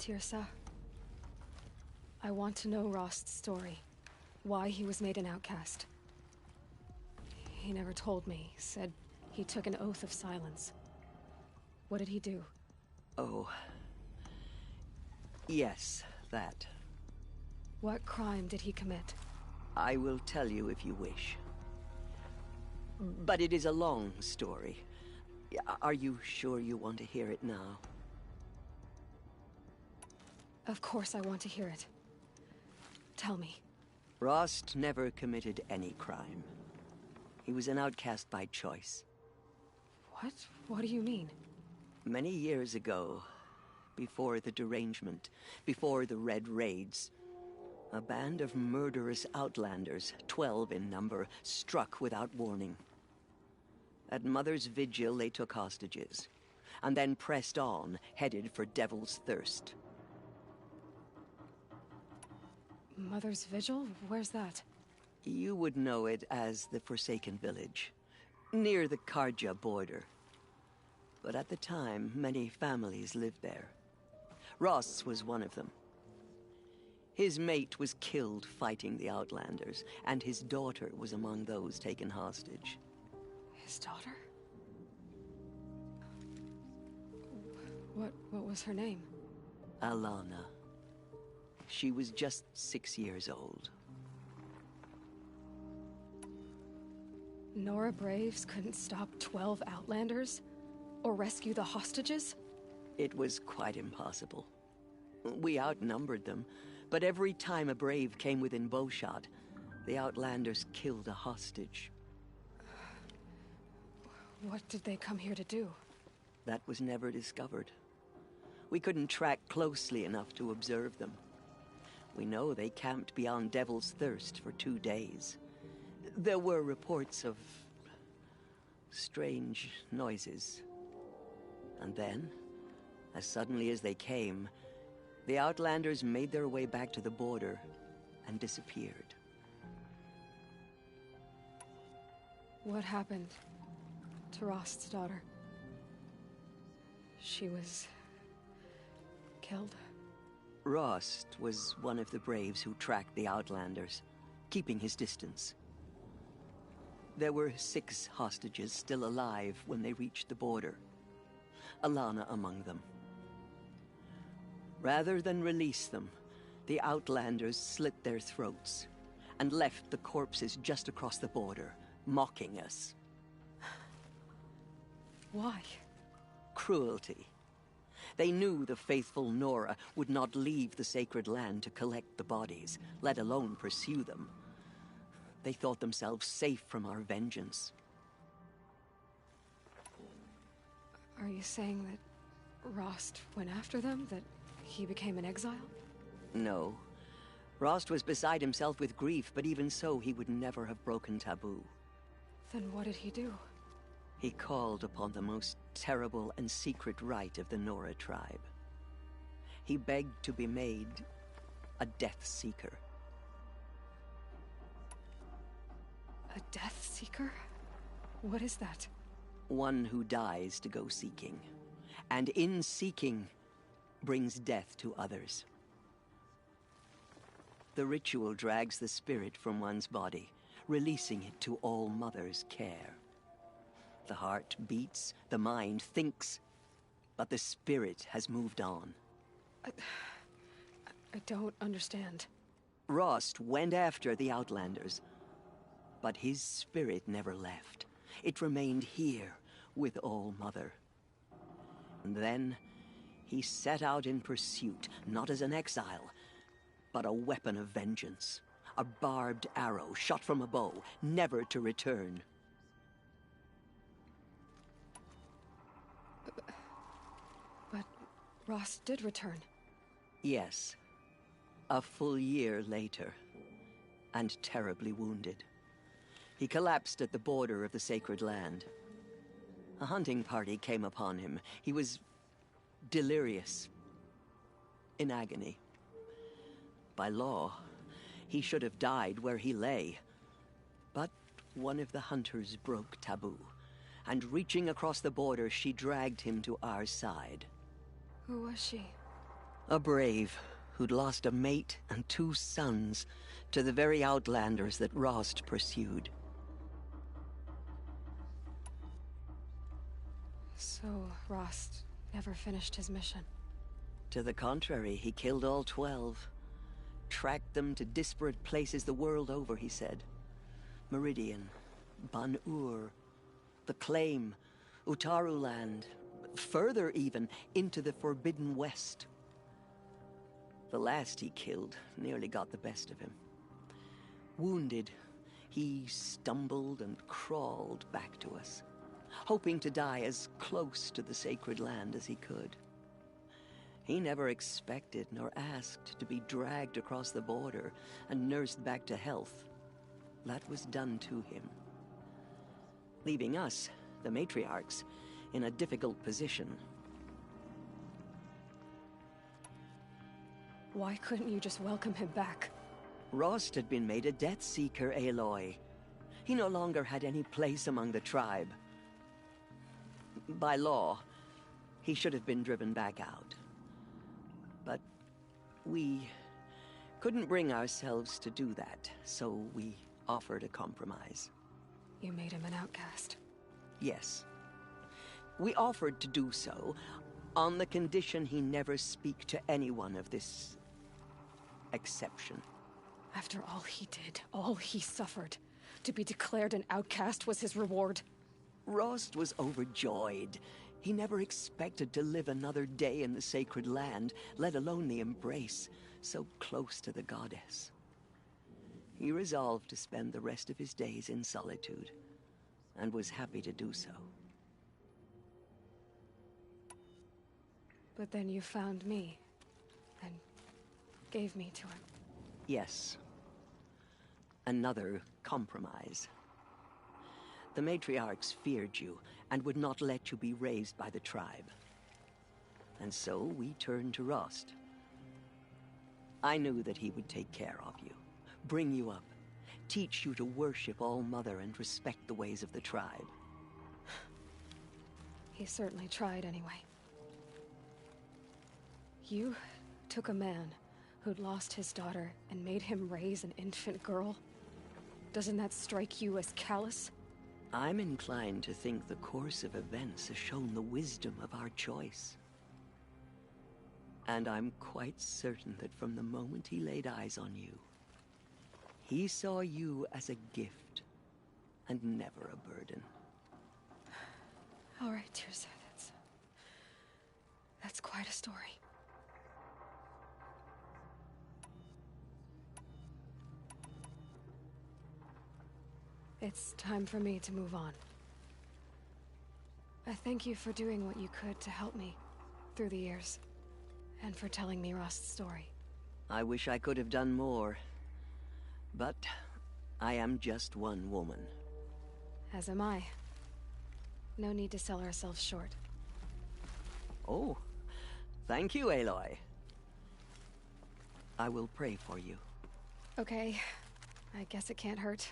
Teersa. I want to know Rost's story. Why he was made an outcast. He never told me. Said he took an oath of silence. What did he do? Oh. Yes, that. What crime did he commit? I will tell you if you wish. But it is a long story. Are you sure you want to hear it now? Of course I want to hear it. Tell me. Rost never committed any crime. He was an outcast by choice. What? What do you mean? Many years ago, before the derangement, before the Red Raids, a band of murderous outlanders, 12 in number, struck without warning. At Mother's Vigil, they took hostages, and then pressed on, headed for Devil's Thirst. Mother's Vigil? Where's that? You would know it as the Forsaken Village, near the Karja border. But at the time, many families lived there. Rost's was one of them. His mate was killed fighting the Outlanders, and his daughter was among those taken hostage. His daughter? What was her name? Alana. She was just 6 years old. Nora Braves couldn't stop 12 Outlanders? Or rescue the hostages? It was quite impossible. We outnumbered them, but every time a Brave came within bowshot, the Outlanders killed a hostage. What did they come here to do? That was never discovered. We couldn't track closely enough to observe them. We know they camped beyond Devil's Thirst for 2 days. There were reports of strange noises. And then, as suddenly as they came, the Outlanders made their way back to the border and disappeared. What happened to Rost's daughter? She was killed? Rost was one of the Braves who tracked the Outlanders, keeping his distance. There were 6 hostages still alive when they reached the border. Alana among them. Rather than release them, the Outlanders slit their throats and left the corpses just across the border, mocking us. Why? Cruelty. They knew the faithful Nora would not leave the sacred land to collect the bodies, let alone pursue them. They thought themselves safe from our vengeance. Are you saying that Rost went after them? That he became an exile? No. Rost was beside himself with grief, but even so, he would never have broken taboo. Then what did he do? He called upon the most terrible and secret rite of the Nora tribe. He begged to be made a Death Seeker. A Death Seeker? What is that? One who dies to go seeking, and in seeking, brings death to others. The ritual drags the spirit from one's body, releasing it to All Mother's care. The heart beats, the mind thinks, but the spirit has moved on. I don't understand. Rost went after the Outlanders, but his spirit never left. It remained here with All Mother. And then he set out in pursuit, not as an exile, but a weapon of vengeance. A barbed arrow shot from a bow, never to return. But Rost did return. Yes. A full year later, and terribly wounded. He collapsed at the border of the sacred land. A hunting party came upon him. He was delirious, in agony. By law, he should have died where he lay. But one of the hunters broke taboo, and reaching across the border, she dragged him to our side. Who was she? A brave who'd lost a mate and 2 sons to the very outlanders that Rost pursued. So, Rost never finished his mission. To the contrary, he killed all 12. Tracked them to disparate places the world over, he said. Meridian, Ban-Ur, the Claim, Utaru Land, further even, into the Forbidden West. The last he killed nearly got the best of him. Wounded, he stumbled and crawled back to us, hoping to die as close to the sacred land as he could. He never expected nor asked to be dragged across the border and nursed back to health. That was done to him, leaving us, the matriarchs, in a difficult position. Why couldn't you just welcome him back? Rost had been made a Death Seeker, Aloy. He no longer had any place among the tribe. By law, he should have been driven back out. But we couldn't bring ourselves to do that, so we offered a compromise. You made him an outcast. Yes. We offered to do so on the condition he never speak to anyone of this exception. After all he did, all he suffered, to be declared an outcast was his reward. Rost was overjoyed. He never expected to live another day in the sacred land, let alone the embrace, so close to the goddess. He resolved to spend the rest of his days in solitude, and was happy to do so. But then you found me, and gave me to him. Yes. Another compromise. The matriarchs feared you, and would not let you be raised by the tribe. And so we turned to Rost. I knew that he would take care of you, bring you up, teach you to worship All-Mother and respect the ways of the tribe. He certainly tried anyway. You took a man who'd lost his daughter and made him raise an infant girl? Doesn't that strike you as callous? I'm inclined to think the course of events has shown the wisdom of our choice. And I'm quite certain that from the moment he laid eyes on you, he saw you as a gift, and never a burden. All right, Teersa, that's quite a story. It's time for me to move on. I thank you for doing what you could to help me through the years, and for telling me Rost's story. I wish I could have done more, but I am just one woman. As am I. No need to sell ourselves short. Oh, thank you, Aloy. I will pray for you. Okay, I guess it can't hurt.